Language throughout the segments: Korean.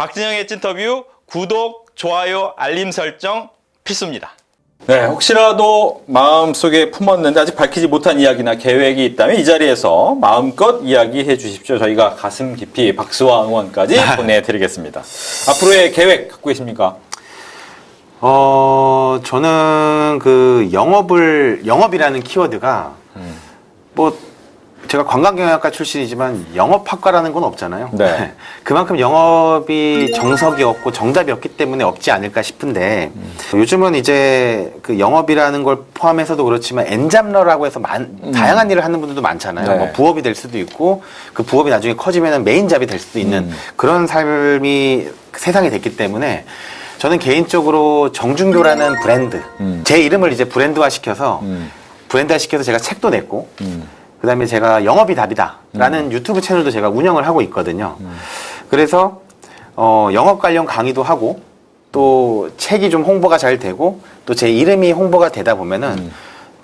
박진영의 찐터뷰 구독, 좋아요, 알림 설정 필수입니다. 네, 혹시라도 마음속에 품었는데 아직 밝히지 못한 이야기나 계획이 있다면 이 자리에서 마음껏 이야기해 주십시오. 저희가 가슴 깊이 박수와 응원까지 보내드리겠습니다. 앞으로의 계획 갖고 계십니까? 저는 영업이라는 키워드가 뭐 제가 관광경영학과 출신이지만 영업학과라는 건 없잖아요. 네. 그만큼 영업이 정석이 없고 정답이 없기 때문에 없지 않을까 싶은데 요즘은 이제 그 영업이라는 걸 포함해서도 그렇지만 엔잡러라고 해서 다양한 일을 하는 분들도 많잖아요. 네. 뭐 부업이 될 수도 있고 그 부업이 나중에 커지면 메인잡이 될 수도 있는 그런 삶이 세상이 됐기 때문에 저는 개인적으로 정준교라는 브랜드, 제 이름을 이제 브랜드화 시켜서 제가 책도 냈고 그 다음에 제가 영업이 답이다라는 유튜브 채널도 제가 운영을 하고 있거든요. 그래서 영업 관련 강의도 하고 또 책이 좀 홍보가 잘 되고 또 제 이름이 홍보가 되다 보면은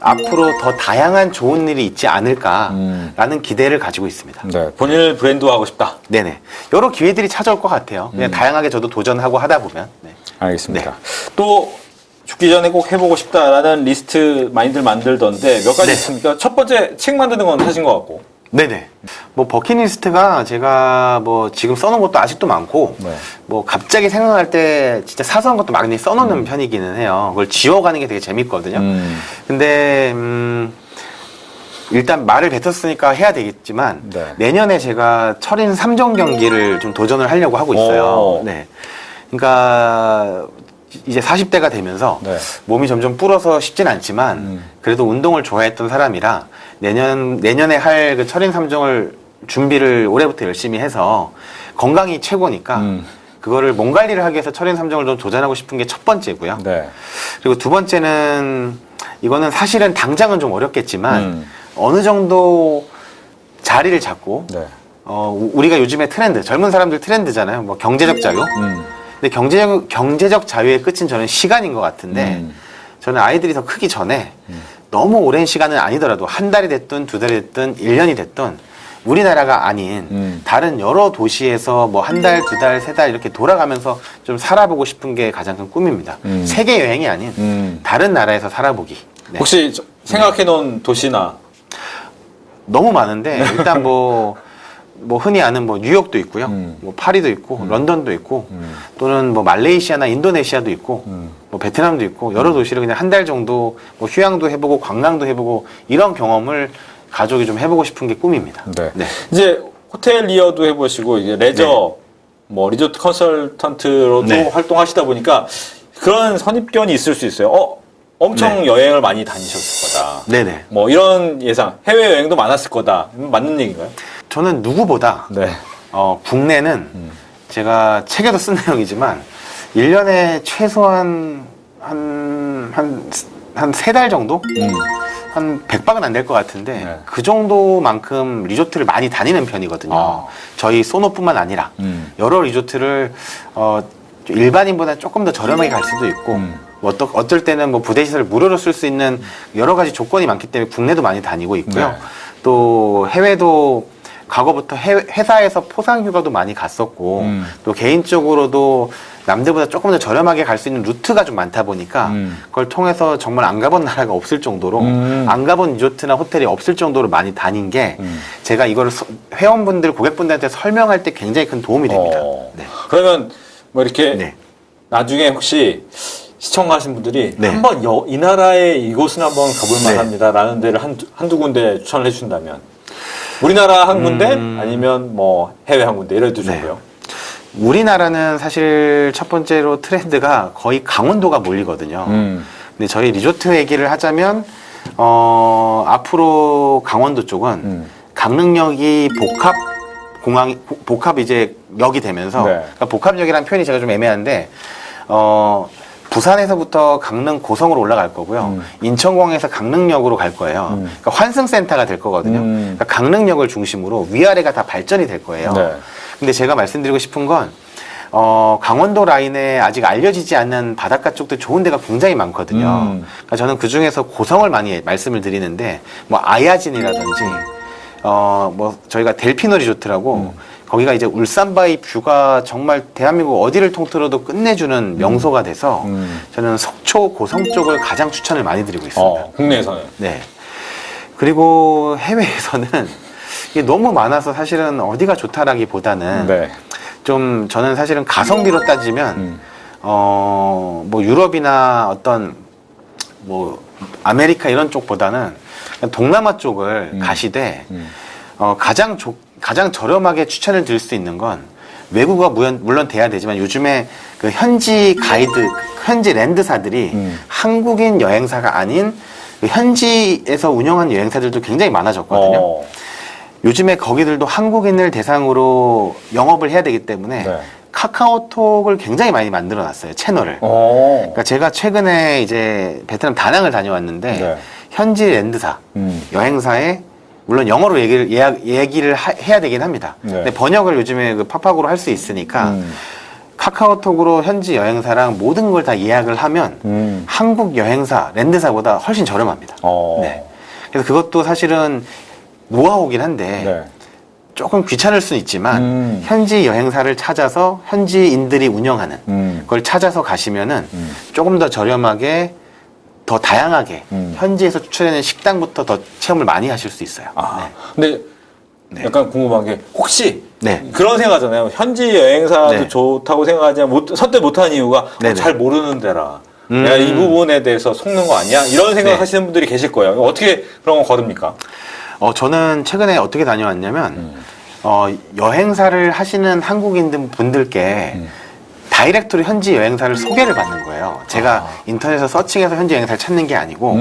앞으로 더 다양한 좋은 일이 있지 않을까라는 기대를 가지고 있습니다. 네, 본인을 브랜드화하고 싶다. 네네. 여러 기회들이 찾아올 것 같아요. 그냥 다양하게 저도 도전하고 하다 보면. 네. 알겠습니다. 또 죽기 전에 꼭 해보고 싶다라는 리스트 많이들 만들던데 몇 가지 네. 있습니까? 첫 번째 책 만드는 건 하신 것 같고. 네네. 뭐 버킷리스트가 제가 뭐 지금 써놓은 것도 아직도 많고 네. 뭐 갑자기 생각날 때 진짜 사소한 것도 많이 써놓는 편이기는 해요. 그걸 지워가는 게 되게 재밌거든요. 근데 일단 말을 뱉었으니까 해야 되겠지만 네. 내년에 제가 철인 3종 경기를 좀 도전을 하려고 하고 있어요. 오. 네. 그러니까 이제 40대가 되면서 네. 몸이 점점 불어서 쉽진 않지만 그래도 운동을 좋아했던 사람이라 내년에 할 그 철인 3종을 준비를 올해부터 열심히 해서 건강이 최고니까 그거를 몸 관리를 하기 위해서 철인 3종을 좀 도전하고 싶은 게 첫 번째고요. 네. 그리고 두 번째는 이거는 사실은 당장은 좀 어렵겠지만 어느 정도 자리를 잡고 네. 우리가 요즘에 트렌드, 젊은 사람들 트렌드잖아요. 뭐 경제적 자유. 근데 경제적 자유의 끝은 저는 시간인 것 같은데 저는 아이들이 더 크기 전에 너무 오랜 시간은 아니더라도 한 달이 됐든 두 달이 됐든 1년이 됐든 우리나라가 아닌 다른 여러 도시에서 뭐 한 달, 두 달, 세 달 이렇게 돌아가면서 좀 살아보고 싶은 게 가장 큰 꿈입니다. 세계 여행이 아닌 다른 나라에서 살아보기. 네. 혹시 생각해 놓은 도시나 너무 많은데 일단 뭐 흔히 아는 뭐 뉴욕도 있고요. 뭐 파리도 있고 런던도 있고 또는 뭐 말레이시아나 인도네시아도 있고 뭐 베트남도 있고 여러 도시를 그냥 한 달 정도 뭐 휴양도 해보고 관광도 해보고 이런 경험을 가족이 좀 해보고 싶은 게 꿈입니다. 네. 네. 이제 호텔리어도 해보시고 이제 레저 뭐 리조트 컨설턴트로도 네. 활동하시다 보니까 그런 선입견이 있을 수 있어요. 엄청 네. 여행을 많이 다니셨을 거다. 네네. 뭐 이런 예상, 해외 여행도 많았을 거다. 맞는 얘기인가요? 저는 누구보다 네. 국내는 제가 책에도 쓴 내용이지만 1년에 최소한 한 세 달 정도? 한 100박은 안 될 것 같은데 네. 그 정도만큼 리조트를 많이 다니는 편이거든요. 저희 소노뿐만 아니라 여러 리조트를 일반인보다 조금 더 저렴하게 갈 수도 있고 어떨 때는 뭐 부대시설을 무료로 쓸 수 있는 여러 가지 조건이 많기 때문에 국내도 많이 다니고 있고요. 네. 또 해외도 과거부터 회사에서 포상휴가도 많이 갔었고 또 개인적으로도 남들보다 조금 더 저렴하게 갈 수 있는 루트가 좀 많다 보니까 그걸 통해서 정말 안 가본 나라가 없을 정도로 안 가본 리조트나 호텔이 없을 정도로 많이 다닌 게 제가 이거를 회원분들, 고객분들한테 설명할 때 굉장히 큰 도움이 됩니다. 네. 그러면 뭐 이렇게 네. 나중에 혹시 시청하신 분들이 네. 한번 이 나라에 이곳은 한번 가볼 네. 만합니다라는 데를 한두 군데 추천을 해주신다면 우리나라 한 군데 아니면 뭐 해외 한 군데 이래도 좋고요. 우리나라는 사실 첫 번째로 트렌드가 거의 강원도가 몰리거든요. 근데 저희 리조트 얘기를 하자면 앞으로 강원도 쪽은 강릉역이 복합 이제 역이 되면서 네. 그러니까 복합역이라는 표현이 제가 좀 애매한데 부산에서부터 강릉 고성으로 올라갈 거고요. 인천공항에서 강릉역으로 갈 거예요. 그러니까 환승센터가 될 거거든요. 그러니까 강릉역을 중심으로 위아래가 다 발전이 될 거예요. 네. 근데 제가 말씀드리고 싶은 건 강원도 라인에 아직 알려지지 않는 바닷가 쪽도 좋은 데가 굉장히 많거든요. 그러니까 저는 그 중에서 고성을 많이 말씀을 드리는데 뭐 아야진이라든지 뭐 저희가 델피노 리조트라고 거기가 이제 울산바위 뷰가 정말 대한민국 어디를 통틀어도 끝내주는 명소가 돼서 저는 속초 고성 쪽을 가장 추천을 많이 드리고 있습니다. 국내에서는. 네. 그리고 해외에서는 이게 너무 많아서 사실은 어디가 좋다라기보다는 네. 좀 저는 사실은 가성비로 따지면 뭐 유럽이나 어떤 뭐 아메리카 이런 쪽보다는 동남아 쪽을 가시되 가장 저렴하게 추천을 드릴 수 있는 건 외국어가 물론 돼야 되지만 요즘에 그 현지 가이드, 현지 랜드사들이 한국인 여행사가 아닌 그 현지에서 운영하는 여행사들도 굉장히 많아졌거든요. 요즘에 거기들도 한국인을 대상으로 영업을 해야 되기 때문에 네. 카카오톡을 굉장히 많이 만들어 놨어요, 채널을. 그러니까 제가 최근에 이제 베트남 다낭을 다녀왔는데 네. 현지 랜드사, 여행사에 물론 영어로 얘기를 해야 되긴 합니다. 네. 근데 번역을 요즘에 그 팝팝으로 할 수 있으니까 카카오톡으로 현지 여행사랑 모든 걸 다 예약을 하면 한국 여행사, 랜드사보다 훨씬 저렴합니다. 네. 그래서 그것도 사실은 노하우긴 한데 네. 조금 귀찮을 수는 있지만 현지 여행사를 찾아서 현지인들이 운영하는 그걸 찾아서 가시면은 조금 더 저렴하게 더 다양하게 현지에서 추천하는 식당부터 더 체험을 많이 하실 수 있어요. 근데 네. 약간 궁금한 게 혹시 네. 그런 생각하잖아요. 현지 여행사도 네. 좋다고 생각하지만 선택 못하는 이유가 네네. 잘 모르는 데라. 내가 이 부분에 대해서 속는 거 아니야? 이런 생각 네. 하시는 분들이 계실 거예요. 어떻게 그런 거 거듭니까? 저는 최근에 어떻게 다녀왔냐면 여행사를 하시는 한국인 분들께 다이렉트로 현지 여행사를 소개를 받는 거예요. 제가 인터넷에서 서칭해서 현지 여행사를 찾는 게 아니고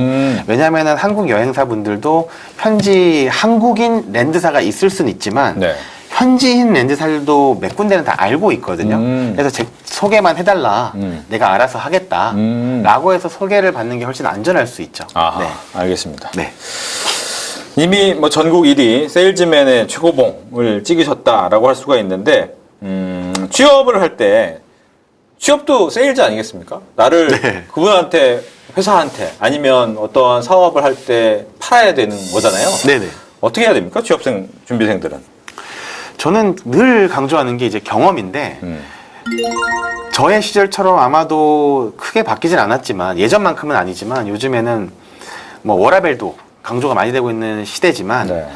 왜냐하면 한국 여행사분들도 현지 한국인 랜드사가 있을 수는 있지만 네. 현지인 랜드사들도 몇 군데는 다 알고 있거든요. 그래서 소개만 해달라. 내가 알아서 하겠다. 라고 해서 소개를 받는 게 훨씬 안전할 수 있죠. 네. 알겠습니다. 네. 이미 뭐 전국 1위 세일즈맨의 최고봉을 찍으셨다라고 할 수가 있는데 취업을 할 때 취업도 세일즈 아니겠습니까? 나를 네. 그분한테 회사한테 아니면 어떠한 사업을 할 때 팔아야 되는 거잖아요. 네네. 어떻게 해야 됩니까? 취업생 준비생들은. 저는 늘 강조하는 게 이제 경험인데 저의 시절처럼 아마도 크게 바뀌진 않았지만 예전만큼은 아니지만 요즘에는 뭐 워라밸도 강조가 많이 되고 있는 시대지만 네.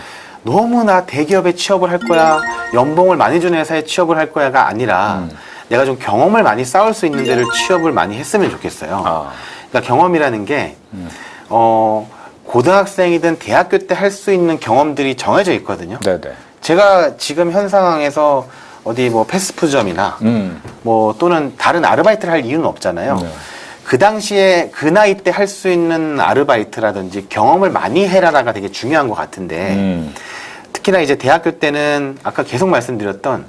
너무나 대기업에 취업을 할 거야 연봉을 많이 주는 회사에 취업을 할 거야가 아니라 내가 좀 경험을 많이 쌓을 수 있는 데를 취업을 많이 했으면 좋겠어요. 그러니까 경험이라는 게 고등학생이든 대학교 때 할 수 있는 경험들이 정해져 있거든요. 네네. 제가 지금 현 상황에서 어디 뭐 패스트푸드점이나 뭐 또는 다른 아르바이트를 할 이유는 없잖아요. 네. 그 당시에 그 나이 때 할 수 있는 아르바이트라든지 경험을 많이 해라라가 되게 중요한 것 같은데 특히나 이제 대학교 때는 아까 계속 말씀드렸던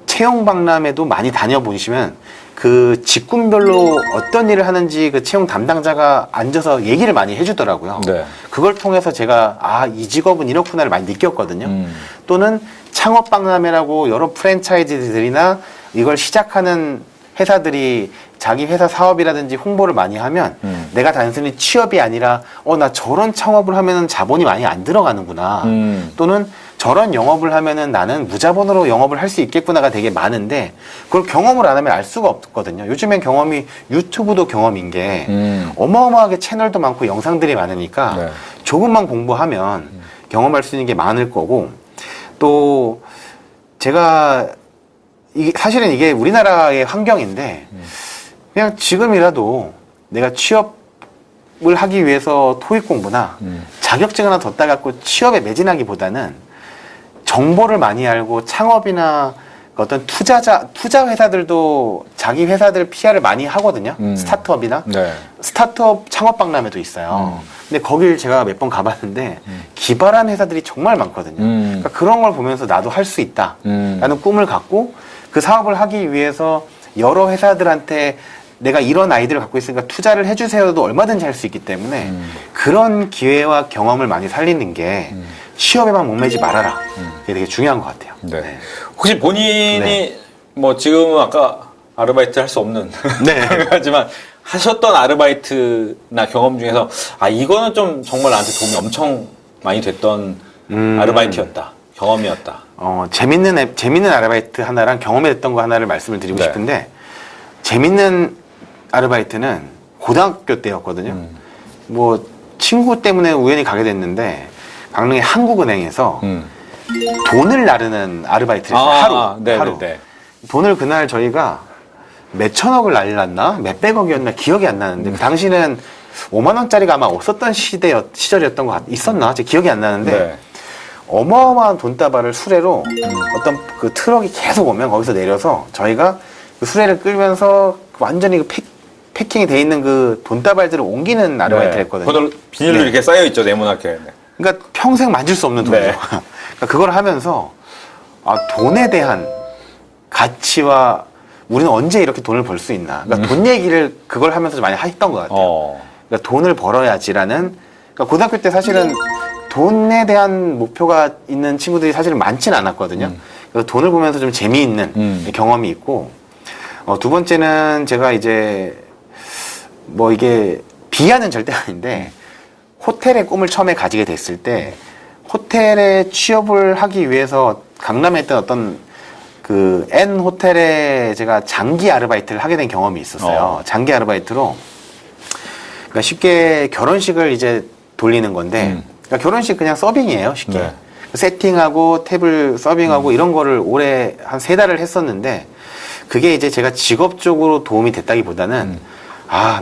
채용 박람회도 많이 다녀보시면 그 직군별로 어떤 일을 하는지 그 채용 담당자가 앉아서 얘기를 많이 해주더라고요. 네. 그걸 통해서 제가 이 직업은 이렇구나를 많이 느꼈거든요. 또는 창업 박람회라고 여러 프랜차이즈들이나 이걸 시작하는 회사들이 자기 회사 사업이라든지 홍보를 많이 하면 내가 단순히 취업이 아니라 나 저런 창업을 하면은 자본이 많이 안 들어가는구나. 또는 저런 영업을 하면은 나는 무자본으로 영업을 할 수 있겠구나가 되게 많은데 그걸 경험을 안 하면 알 수가 없거든요. 요즘엔 경험이 유튜브도 경험인 게 어마어마하게 채널도 많고 영상들이 많으니까 네. 조금만 공부하면 경험할 수 있는 게 많을 거고 또 제가 사실은 이게 우리나라의 환경인데 그냥 지금이라도 내가 취업을 하기 위해서 토익 공부나 자격증 하나 더 따갖고 취업에 매진하기보다는 정보를 많이 알고 창업이나 어떤 투자 회사들도 자기 회사들 PR을 많이 하거든요. 스타트업이나 네. 스타트업 창업 박람회도 있어요. 근데 거길 제가 몇 번 가봤는데 기발한 회사들이 정말 많거든요. 그러니까 그런 걸 보면서 나도 할 수 있다라는 꿈을 갖고 그 사업을 하기 위해서 여러 회사들한테 내가 이런 아이디어를 갖고 있으니까 투자를 해주세요도 얼마든지 할 수 있기 때문에 그런 기회와 경험을 많이 살리는 게 취업에만 목매지 말아라. 그게 되게 중요한 것 같아요. 네. 혹시 본인이 네. 뭐 지금은 아까 아르바이트 할 수 없는 네. 하지만 하셨던 아르바이트나 경험 중에서 이거는 좀 정말 나한테 도움이 엄청 많이 됐던 아르바이트였다. 경험이었다. 재밌는 아르바이트 하나랑 경험했던 거 하나를 말씀을 드리고 네. 싶은데, 재밌는 아르바이트는 고등학교 때였거든요. 뭐 친구 때문에 우연히 가게 됐는데, 강릉의 한국은행에서 돈을 나르는 아르바이트를 했어요. 하루. 돈을 그날 저희가 몇천억을 날렸나? 몇백억이었나? 기억이 안 나는데, 그 당시는 5만 원짜리가 아마 없었던 시절이었던 것 있었나? 제 기억이 안 나는데, 네. 어마어마한 돈다발을 수레로 어떤 그 트럭이 계속 오면 거기서 내려서 저희가 그 수레를 끌면서 완전히 그 패킹이 돼 있는 그 돈다발들을 옮기는 아르바이트를 했거든요. 그걸 비닐로 네. 이렇게 쌓여있죠, 네모나게. 그러니까 평생 만질 수 없는 돈이죠. 네. 그러니까 그걸 하면서 돈에 대한 가치와 우리는 언제 이렇게 돈을 벌 수 있나. 그러니까 돈 얘기를 그걸 하면서 좀 많이 했던 것 같아요. 그러니까 돈을 벌어야지라는. 그러니까 고등학교 때 사실은 돈에 대한 목표가 있는 친구들이 사실은 많지는 않았거든요. 그래서 돈을 보면서 좀 재미있는 경험이 있고, 두 번째는 제가 이제 뭐 이게 비하는 절대 아닌데, 호텔의 꿈을 처음에 가지게 됐을 때 호텔에 취업을 하기 위해서 강남에 있던 어떤 그 N 호텔에 제가 장기 아르바이트를 하게 된 경험이 있었어요. 장기 아르바이트로, 그러니까 쉽게 결혼식을 이제 돌리는 건데, 그러니까 결혼식 그냥 서빙이에요, 쉽게. 네. 세팅하고 테이블 서빙하고 이런 거를 올해 한 3달을 했었는데, 그게 이제 제가 직업적으로 도움이 됐다기보다는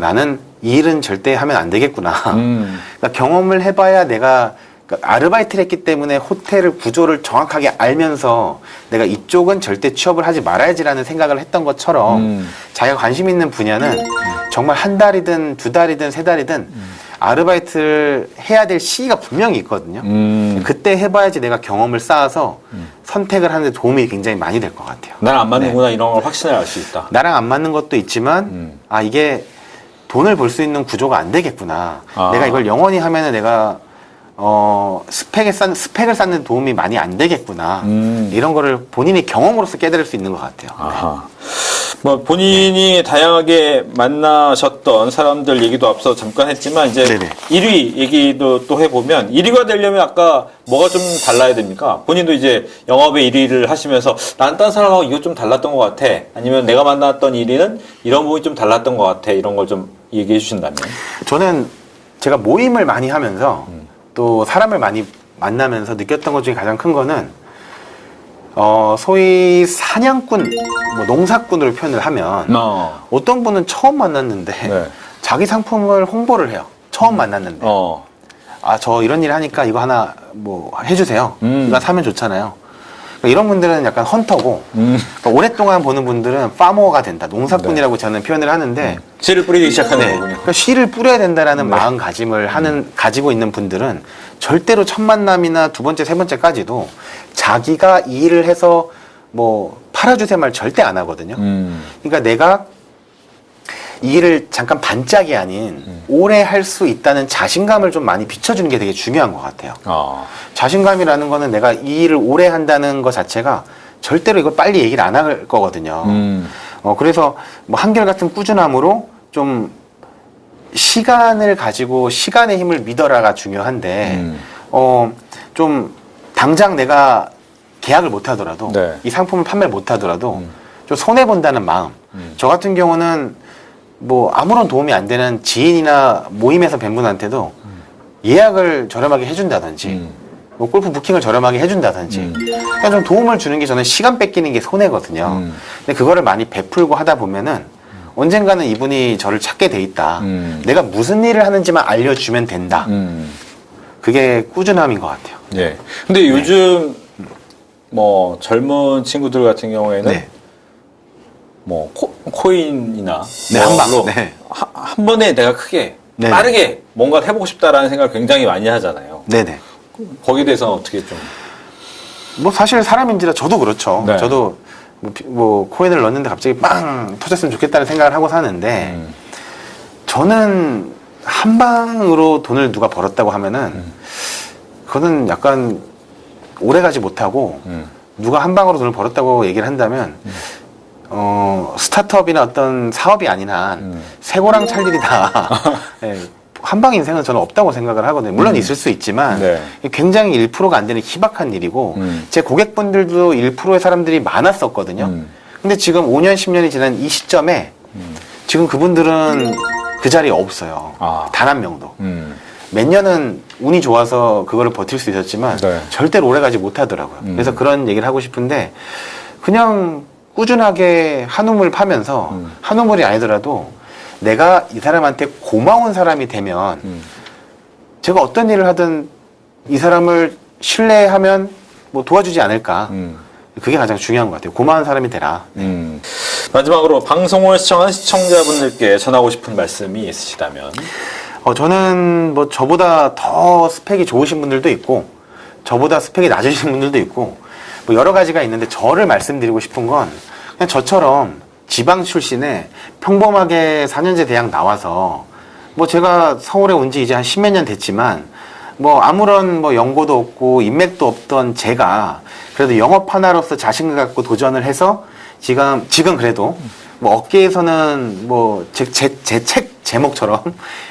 나는 이 일은 절대 하면 안 되겠구나. 그러니까 경험을 해봐야 내가, 그러니까 아르바이트를 했기 때문에 호텔을 구조를 정확하게 알면서 내가 이쪽은 절대 취업을 하지 말아야지라는 생각을 했던 것처럼 자기가 관심 있는 분야는 정말 한 달이든 2달이든 3달이든 아르바이트를 해야 될 시기가 분명히 있거든요. 그때 해봐야지 내가 경험을 쌓아서 선택을 하는데 도움이 굉장히 많이 될 것 같아요. 나랑 안 맞는구나, 이런 걸 확신을 알 수 있다. 나랑 안 맞는 것도 있지만 이게 돈을 벌 수 있는 구조가 안 되겠구나. 내가 이걸 영원히 하면은 내가 스펙을 쌓는 도움이 많이 안 되겠구나. 이런 거를 본인이 경험으로서 깨달을 수 있는 것 같아요. 아하. 뭐 본인이 다양하게 만나셨던 사람들 얘기도 앞서 잠깐 했지만 이제 네네. 1위 얘기도 또 해보면 1위가 되려면 아까 뭐가 좀 달라야 됩니까? 본인도 이제 영업의 1위를 하시면서 난 딴 사람하고 이거 좀 달랐던 것 같아. 아니면 내가 만났던 1위는 이런 부분이 좀 달랐던 것 같아. 이런 걸 좀 얘기해 주신다면. 저는 제가 모임을 많이 하면서 또 사람을 많이 만나면서 느꼈던 것 중에 가장 큰 거는 소위 사냥꾼, 뭐 농사꾼으로 표현을 하면 어떤 분은 처음 만났는데 네. 자기 상품을 홍보를 해요. 처음 만났는데 저 이런 일 하니까 이거 하나 뭐 해주세요. 이거 사면 좋잖아요. 그러니까 이런 분들은 약간 헌터고 그러니까 오랫동안 보는 분들은 파머가 된다. 농사꾼이라고 저는 표현을 하는데 씨를 뿌리기 시작하는 네. 거군요. 그러니까 씨를 뿌려야 된다라는 마음가짐을 가지고 있는 분들은 절대로 첫 만남이나 두 번째, 세 번째까지도 자기가 이 일을 해서 뭐 팔아주세요 말 절대 안 하거든요. 그러니까 내가 이 일을 잠깐 반짝이 아닌 오래 할 수 있다는 자신감을 좀 많이 비춰주는 게 되게 중요한 것 같아요. 자신감이라는 거는 내가 이 일을 오래 한다는 것 자체가 절대로 이걸 빨리 얘기를 안 할 거거든요. 그래서 뭐 한결같은 꾸준함으로 좀 시간을 가지고 시간의 힘을 믿어라가 중요한데 좀 당장 내가 계약을 못 하더라도 네. 이 상품을 판매를 못 하더라도 좀 손해 본다는 마음. 저 같은 경우는 뭐 아무런 도움이 안 되는 지인이나 모임에서 뵌 분한테도 예약을 저렴하게 해준다든지 뭐 골프 부킹을 저렴하게 해준다든지 그냥 좀 도움을 주는 게 저는 시간 뺏기는 게 손해거든요. 근데 그거를 많이 베풀고 하다 보면은 언젠가는 이분이 저를 찾게 돼 있다. 내가 무슨 일을 하는지만 알려주면 된다. 그게 꾸준함인 것 같아요. 예. 근데 요즘 뭐 젊은 친구들 같은 경우에는 네. 뭐 코인이나 네, 한 방. 뭐로 네. 한 번에 내가 크게 네. 빠르게 뭔가 해보고 싶다라는 생각을 굉장히 많이 하잖아요. 네네. 거기에 대해서 어떻게 좀 뭐 사실 사람인지라 저도 그렇죠. 네. 저도 뭐 코인을 넣었는데 갑자기 빵 터졌으면 좋겠다는 생각을 하고 사는데 저는 한 방으로 돈을 누가 벌었다고 하면은 그거는 약간 오래 가지 못하고 누가 한 방으로 돈을 벌었다고 얘기를 한다면 스타트업이나 어떤 사업이 아닌 한 쇠고랑 찰 일이다. 네, 한방 인생은 저는 없다고 생각을 하거든요. 물론 있을 수 있지만 네. 굉장히 1%가 안 되는 희박한 일이고 제 고객분들도 1%의 사람들이 많았었거든요. 근데 지금 5년, 10년이 지난 이 시점에 지금 그분들은 그 자리에 없어요. 아. 단 한 명도. 몇 년은 운이 좋아서 그거를 버틸 수 있었지만 네. 절대로 오래가지 못하더라고요. 그래서 그런 얘기를 하고 싶은데 그냥 꾸준하게 한우물 파면서 한우물이 아니더라도 내가 이 사람한테 고마운 사람이 되면 제가 어떤 일을 하든 이 사람을 신뢰하면 뭐 도와주지 않을까. 그게 가장 중요한 것 같아요. 고마운 사람이 되라. 마지막으로 방송을 시청하는 시청자분들께 전하고 싶은 말씀이 있으시다면? 저는 뭐 저보다 더 스펙이 좋으신 분들도 있고 저보다 스펙이 낮으신 분들도 있고 뭐 여러 가지가 있는데 저를 말씀드리고 싶은 건 그냥 저처럼 지방 출신에 평범하게 4년제 대학 나와서 뭐 제가 서울에 온 지 이제 한 10몇 년 됐지만 뭐 아무런 뭐 연고도 없고 인맥도 없던 제가 그래도 영업 하나로서 자신감 갖고 도전을 해서 지금 그래도 뭐 업계에서는 뭐 제 책 제목처럼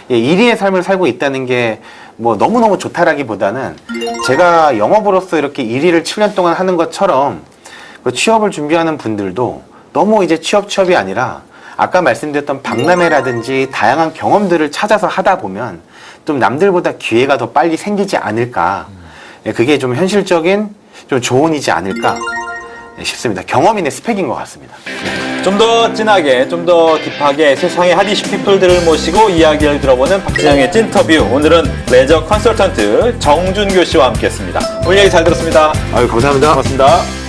1위의 삶을 살고 있다는 게 뭐 너무너무 좋다라기보다는 제가 영업으로서 이렇게 1위를 7년 동안 하는 것처럼 그 취업을 준비하는 분들도 너무 이제 취업이 아니라 아까 말씀드렸던 박람회라든지 다양한 경험들을 찾아서 하다 보면 좀 남들보다 기회가 더 빨리 생기지 않을까. 그게 좀 현실적인 좀 조언이지 않을까 싶습니다. 경험인의 스펙인 것 같습니다. 좀 더 진하게, 좀 더 딥하게 세상의 핫이슈 피플들을 모시고 이야기를 들어보는 박진영의 찐터뷰. 오늘은 레저 컨설턴트 정준교 씨와 함께했습니다. 오늘 얘기 잘 들었습니다. 아유, 감사합니다. 고맙습니다.